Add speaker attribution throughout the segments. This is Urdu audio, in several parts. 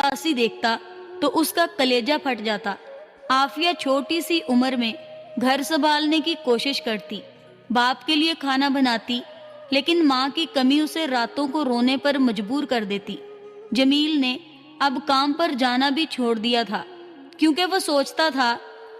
Speaker 1: اداسی دیکھتا تو اس کا کلیجہ پھٹ جاتا۔ عافیہ چھوٹی سی عمر میں گھر سنبھالنے کی کوشش کرتی، باپ کے لیے کھانا بناتی، لیکن ماں کی کمی اسے راتوں کو رونے پر مجبور کر دیتی۔ جمیل نے اب کام پر جانا بھی چھوڑ دیا تھا، کیونکہ وہ سوچتا تھا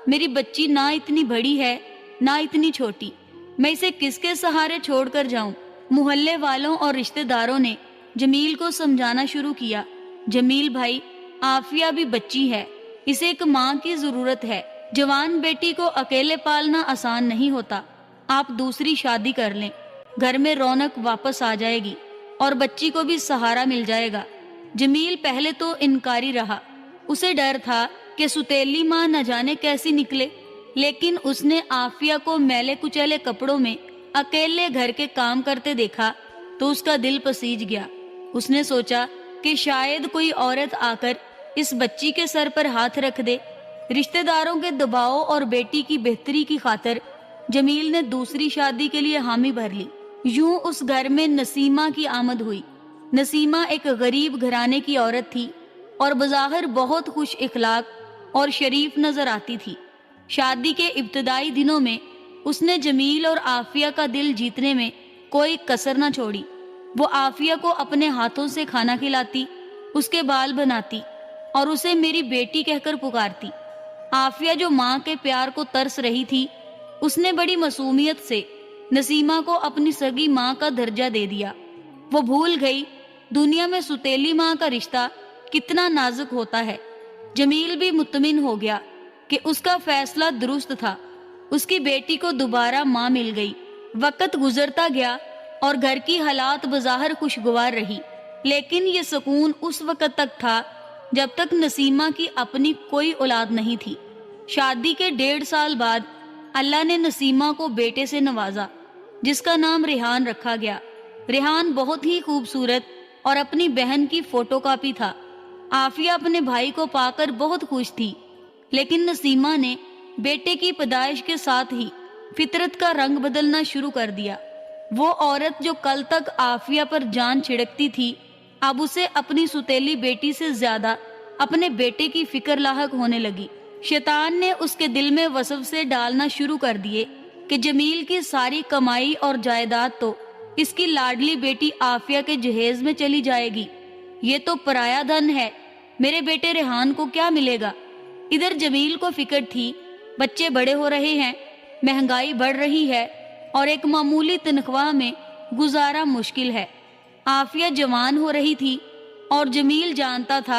Speaker 1: میری بچی نہ اتنی بڑی ہے نہ اتنی چھوٹی، میں اسے کس کے سہارے چھوڑ کر جاؤں۔ محلے والوں اور رشتہ داروں نے جمیل کو سمجھانا شروع کیا، جمیل بھائی، عافیہ بھی بچی ہے، اسے ایک ماں کی ضرورت ہے، جوان بیٹی کو اکیلے پالنا آسان نہیں ہوتا، آپ دوسری شادی کر لیں، گھر میں رونق واپس آ جائے گی اور بچی کو بھی سہارا مل جائے گا۔ جمیل پہلے تو انکاری رہا، اسے ڈر تھا کہ ستیلی ماں نہ جانے کیسی نکلے، لیکن اس نے عافیہ کو میلے کچیلے کپڑوں میں اکیلے گھر کے کام کرتے دیکھا تو اس کا دل پسیج گیا۔ اس نے سوچا کہ شاید کوئی عورت آ کر اس بچی کے سر پر ہاتھ رکھ دے۔ رشتہ داروں کے دباؤ اور بیٹی کی بہتری کی خاطر جمیل نے دوسری شادی کے لیے حامی بھر لی۔ یوں اس گھر میں نسیمہ کی آمد ہوئی۔ نسیمہ ایک غریب گھرانے کی عورت تھی اور بظاہر بہت خوش اخلاق اور شریف نظر آتی تھی۔ شادی کے ابتدائی دنوں میں اس نے جمیل اور عافیہ کا دل جیتنے میں کوئی کسر نہ چھوڑی۔ وہ عافیہ کو اپنے ہاتھوں سے کھانا کھلاتی، اس کے بال بناتی اور اسے میری بیٹی کہہ کر پکارتی۔ عافیہ جو ماں کے پیار کو ترس رہی تھی، اس نے بڑی معصومیت سے نسیمہ کو اپنی سگی ماں کا درجہ دے دیا۔ وہ بھول گئی دنیا میں ستیلی ماں کا رشتہ کتنا نازک ہوتا ہے۔ جمیل بھی مطمئن ہو گیا کہ اس کا فیصلہ درست تھا۔ اس کی بیٹی کو دوبارہ ماں مل گئی۔ وقت گزرتا گیا اور گھر کی حالات بظاہر خوشگوار رہی، لیکن یہ سکون اس وقت تک تھا جب تک نسیمہ کی اپنی کوئی اولاد نہیں تھی۔ شادی کے 1.5 سال بعد اللہ نے نسیمہ کو بیٹے سے نوازا، جس کا نام ریحان رکھا گیا۔ ریحان بہت ہی خوبصورت اور اپنی بہن کی فوٹو کاپی تھا۔ عافیہ اپنے بھائی کو پا کر بہت خوش تھی، لیکن نسیمہ نے بیٹے کی پیدائش کے ساتھ ہی فطرت کا رنگ بدلنا شروع کر دیا۔ وہ عورت جو کل تک عافیہ پر جان چھڑکتی تھی، اب اسے اپنی ستیلی بیٹی سے زیادہ اپنے بیٹے کی فکر لاحق ہونے لگی۔ شیطان نے اس کے دل میں وسوسے ڈالنا شروع کر دیے کہ جمیل کی ساری کمائی اور جائیداد تو اس کی لاڈلی بیٹی عافیہ کے جہیز میں چلی جائے گی، یہ تو پرایا دھن ہے، میرے بیٹے ریحان کو کیا ملے گا۔ ادھر جمیل کو فکر تھی بچے بڑے ہو رہے ہیں، مہنگائی بڑھ رہی ہے اور ایک معمولی تنخواہ میں گزارا مشکل ہے۔ عافیہ جوان ہو رہی تھی اور جمیل جانتا تھا